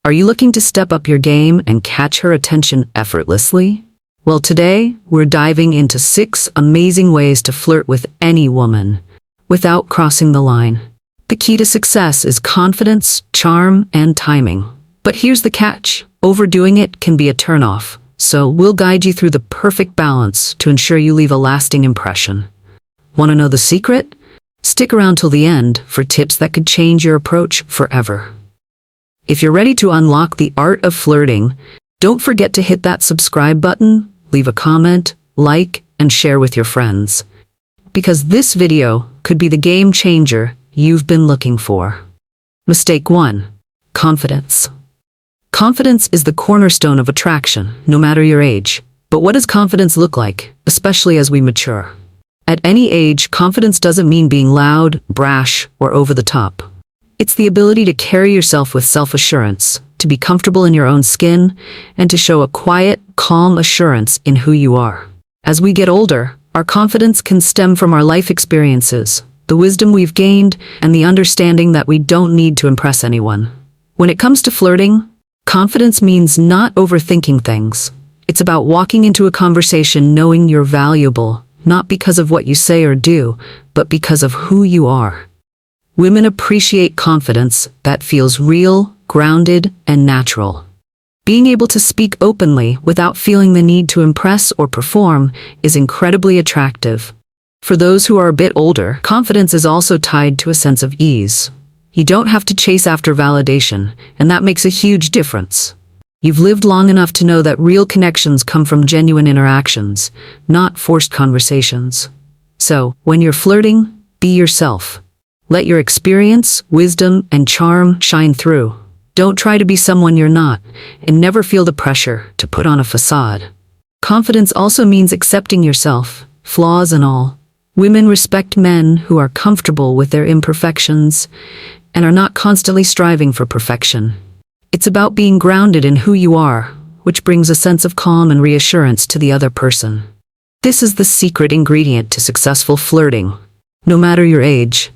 Are you looking to step up your game and catch her attention effortlessly? Well, today, we're diving into 6 amazing ways to flirt with any woman without crossing the line. The key to success is confidence, charm, and timing. But here's the catch. Overdoing it can be a turnoff. So we'll guide you through the perfect balance to ensure you leave a lasting impression. Want to know the secret? Stick around till the end for tips that could change your approach forever. If you're ready to unlock the art of flirting, don't forget to hit that subscribe button, leave a comment, like, and share with your friends. Because this video could be the game changer you've been looking for. Mistake 1. Confidence. Confidence is the cornerstone of attraction, no matter your age. But what does confidence look like, especially as we mature? At any age, confidence doesn't mean being loud, brash, or over the top. It's the ability to carry yourself with self-assurance, to be comfortable in your own skin, and to show a quiet, calm assurance in who you are. As we get older, our confidence can stem from our life experiences, the wisdom we've gained, and the understanding that we don't need to impress anyone. When it comes to flirting, confidence means not overthinking things. It's about walking into a conversation knowing you're valuable, not because of what you say or do, but because of who you are. Women appreciate confidence that feels real, grounded, and natural. Being able to speak openly without feeling the need to impress or perform is incredibly attractive. For those who are a bit older, confidence is also tied to a sense of ease. You don't have to chase after validation, and that makes a huge difference. You've lived long enough to know that real connections come from genuine interactions, not forced conversations. So, when you're flirting, be yourself. Let your experience, wisdom, and charm shine through. Don't try to be someone you're not, and never feel the pressure to put on a facade. Confidence also means accepting yourself, flaws and all. Women respect men who are comfortable with their imperfections and are not constantly striving for perfection. It's about being grounded in who you are, which brings a sense of calm and reassurance to the other person. This is the secret ingredient to successful flirting, no matter your age.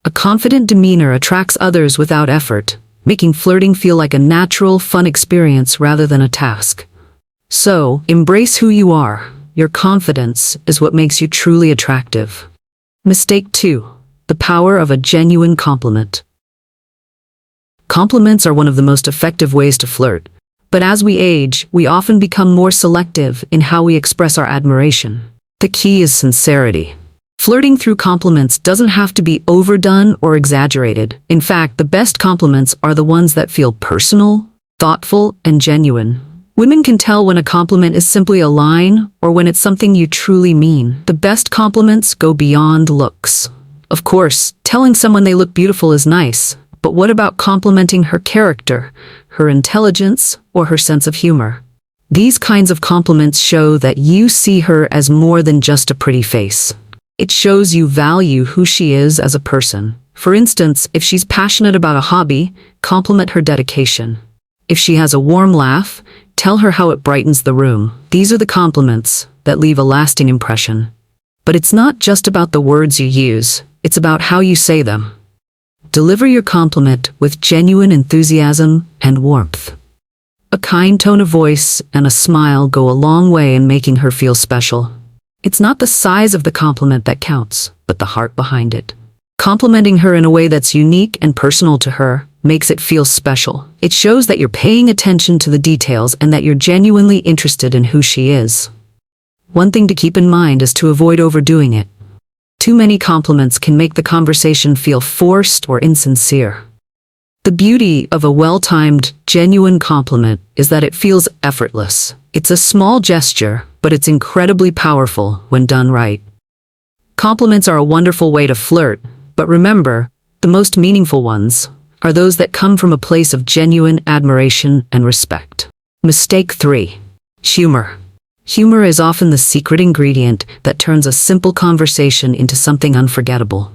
A confident demeanor attracts others without effort, making flirting feel like a natural, fun experience rather than a task. So, embrace who you are. Your confidence is what makes you truly attractive. Mistake 2. The power of a genuine compliment. Compliments are one of the most effective ways to flirt, but as we age, we often become more selective in how we express our admiration. The key is sincerity. Flirting through compliments doesn't have to be overdone or exaggerated. In fact, the best compliments are the ones that feel personal, thoughtful, and genuine. Women can tell when a compliment is simply a line or when it's something you truly mean. The best compliments go beyond looks. Of course, telling someone they look beautiful is nice, but what about complimenting her character, her intelligence, or her sense of humor? These kinds of compliments show that you see her as more than just a pretty face. It shows you value who she is as a person. For instance, if she's passionate about a hobby, compliment her dedication. If she has a warm laugh, tell her how it brightens the room. These are the compliments that leave a lasting impression. But it's not just about the words you use, it's about how you say them. Deliver your compliment with genuine enthusiasm and warmth. A kind tone of voice and a smile go a long way in making her feel special. It's not the size of the compliment that counts, but the heart behind it. Complimenting her in a way that's unique and personal to her makes it feel special. It shows that you're paying attention to the details and that you're genuinely interested in who she is. One thing to keep in mind is to avoid overdoing it. Too many compliments can make the conversation feel forced or insincere. The beauty of a well-timed, genuine compliment is that it feels effortless. It's a small gesture, but it's incredibly powerful when done right. Compliments are a wonderful way to flirt, but remember, the most meaningful ones are those that come from a place of genuine admiration and respect. Mistake 3. Humor. Humor is often the secret ingredient that turns a simple conversation into something unforgettable.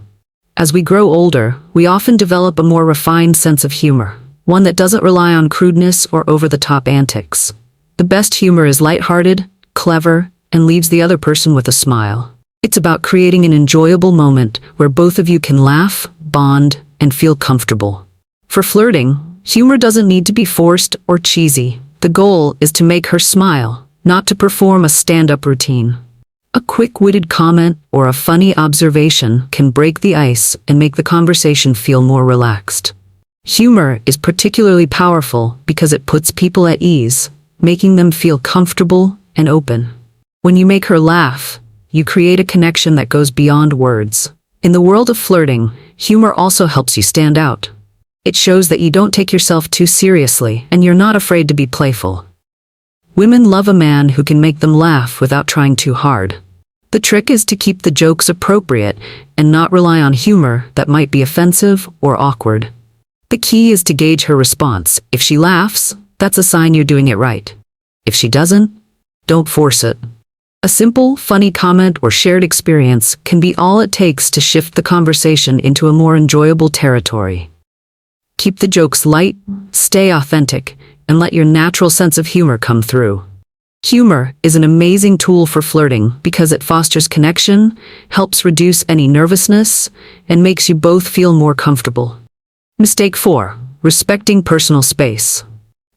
As we grow older, we often develop a more refined sense of humor, one that doesn't rely on crudeness or over-the-top antics. The best humor is lighthearted, clever, and leaves the other person with a smile. It's about creating an enjoyable moment where both of you can laugh, bond, and feel comfortable. For flirting, Humor doesn't need to be forced or cheesy. The goal is to make her smile, not to perform a stand-up routine. A quick-witted comment or a funny observation can break the ice and make the conversation feel more relaxed. Humor is particularly powerful because it puts people at ease, making them feel comfortable and open. When you make her laugh, you create a connection that goes beyond words. In the world of flirting, humor also helps you stand out. It shows that you don't take yourself too seriously and you're not afraid to be playful. Women love a man who can make them laugh without trying too hard. The trick is to keep the jokes appropriate and not rely on humor that might be offensive or awkward. The key is to gauge her response. If she laughs, that's a sign you're doing it right. If she doesn't, don't force it. A simple, funny comment or shared experience can be all it takes to shift the conversation into a more enjoyable territory. Keep the jokes light, stay authentic, and let your natural sense of humor come through. Humor is an amazing tool for flirting because it fosters connection, helps reduce any nervousness, and makes you both feel more comfortable. Mistake 4. Respecting personal space.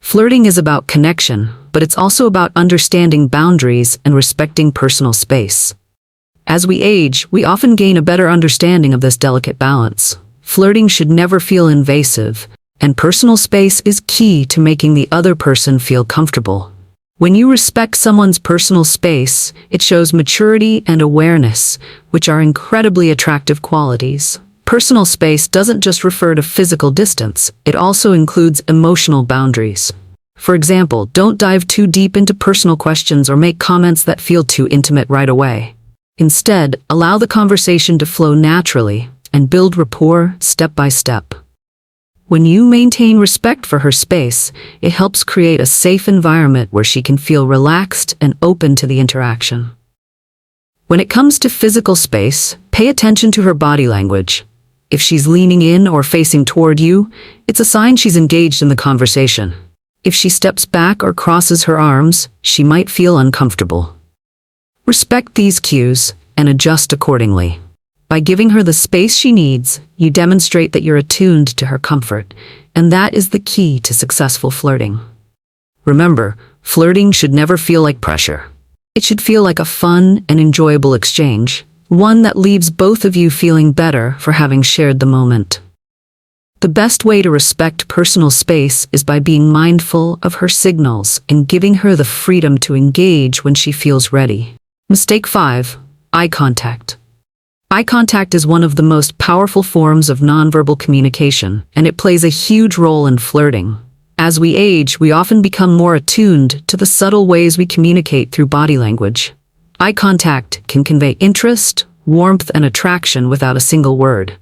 Flirting is about connection, but it's also about understanding boundaries and respecting personal space. As we age, we often gain a better understanding of this delicate balance. Flirting should never feel invasive, and personal space is key to making the other person feel comfortable. When you respect someone's personal space, it shows maturity and awareness, which are incredibly attractive qualities. Personal space doesn't just refer to physical distance, it also includes emotional boundaries. For example, don't dive too deep into personal questions or make comments that feel too intimate right away. Instead, allow the conversation to flow naturally and build rapport step by step. When you maintain respect for her space, it helps create a safe environment where she can feel relaxed and open to the interaction. When it comes to physical space, pay attention to her body language. If she's leaning in or facing toward you, it's a sign she's engaged in the conversation. If she steps back or crosses her arms, she might feel uncomfortable. Respect these cues and adjust accordingly. By giving her the space she needs, you demonstrate that you're attuned to her comfort, and that is the key to successful flirting. Remember, flirting should never feel like pressure. It should feel like a fun and enjoyable exchange, one that leaves both of you feeling better for having shared the moment. The best way to respect personal space is by being mindful of her signals and giving her the freedom to engage when she feels ready. Mistake 5. Eye contact. Eye contact is one of the most powerful forms of nonverbal communication, and it plays a huge role in flirting. As we age, we often become more attuned to the subtle ways we communicate through body language. Eye contact can convey interest, warmth, and attraction without a single word.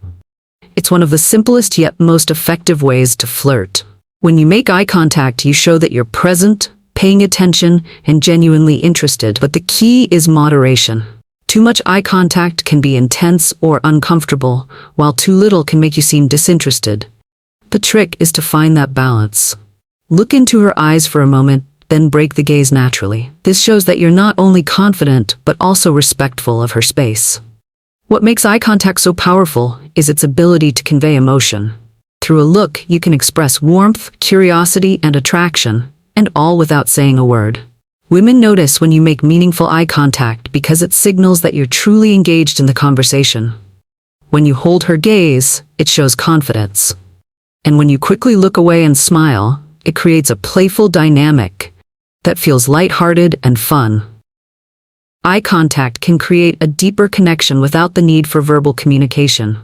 It's one of the simplest yet most effective ways to flirt. When you make eye contact, you show that you're present, paying attention, and genuinely interested, but the key is moderation. Too much eye contact can be intense or uncomfortable, while too little can make you seem disinterested. The trick is to find that balance. Look into her eyes for a moment, then break the gaze naturally. This shows that you're not only confident, but also respectful of her space. What makes eye contact so powerful is its ability to convey emotion. Through a look, you can express warmth, curiosity, and attraction, and all without saying a word. Women notice when you make meaningful eye contact because it signals that you're truly engaged in the conversation. When you hold her gaze, it shows confidence. And when you quickly look away and smile, it creates a playful dynamic that feels lighthearted and fun. Eye contact can create a deeper connection without the need for verbal communication.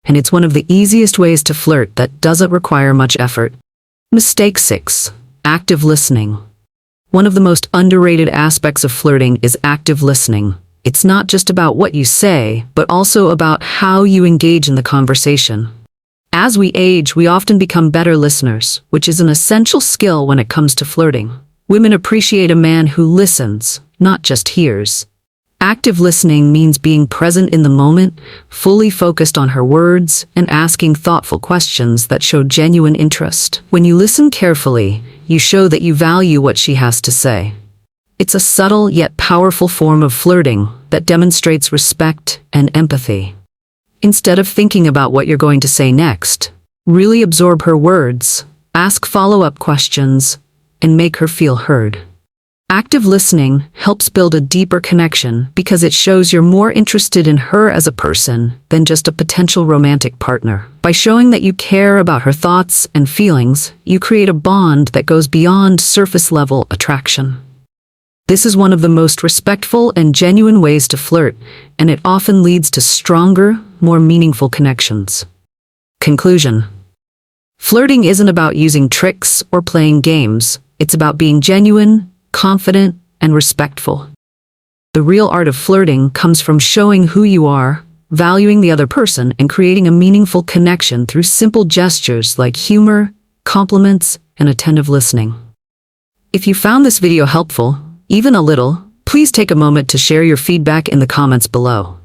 And it's one of the easiest ways to flirt that doesn't require much effort. Mistake 6. Active listening. One of the most underrated aspects of flirting is active listening. It's not just about what you say, but also about how you engage in the conversation. As we age, we often become better listeners, which is an essential skill when it comes to flirting. Women appreciate a man who listens, not just hears. Active listening means being present in the moment, fully focused on her words, and asking thoughtful questions that show genuine interest. When you listen carefully, you show that you value what she has to say. It's a subtle yet powerful form of flirting that demonstrates respect and empathy. Instead of thinking about what you're going to say next, really absorb her words, Ask follow-up questions and make her feel heard. Active listening helps build a deeper connection because it shows you're more interested in her as a person than just a potential romantic partner. By showing that you care about her thoughts and feelings, you create a bond that goes beyond surface-level attraction. This is one of the most respectful and genuine ways to flirt, and it often leads to stronger, more meaningful connections. Conclusion. Flirting isn't about using tricks or playing games. It's about being genuine, confident, and respectful. The real art of flirting comes from showing who you are, valuing the other person, and creating a meaningful connection through simple gestures like humor, compliments, and attentive listening. If you found this video helpful, even a little, please take a moment to share your feedback in the comments below.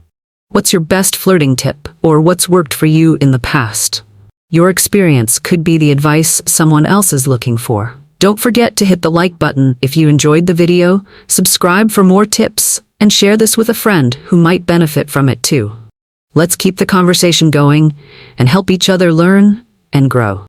What's your best flirting tip, or what's worked for you in the past? Your experience could be the advice someone else is looking for. Don't forget to hit the like button if you enjoyed the video, subscribe for more tips, and share this with a friend who might benefit from it too. Let's keep the conversation going and help each other learn and grow.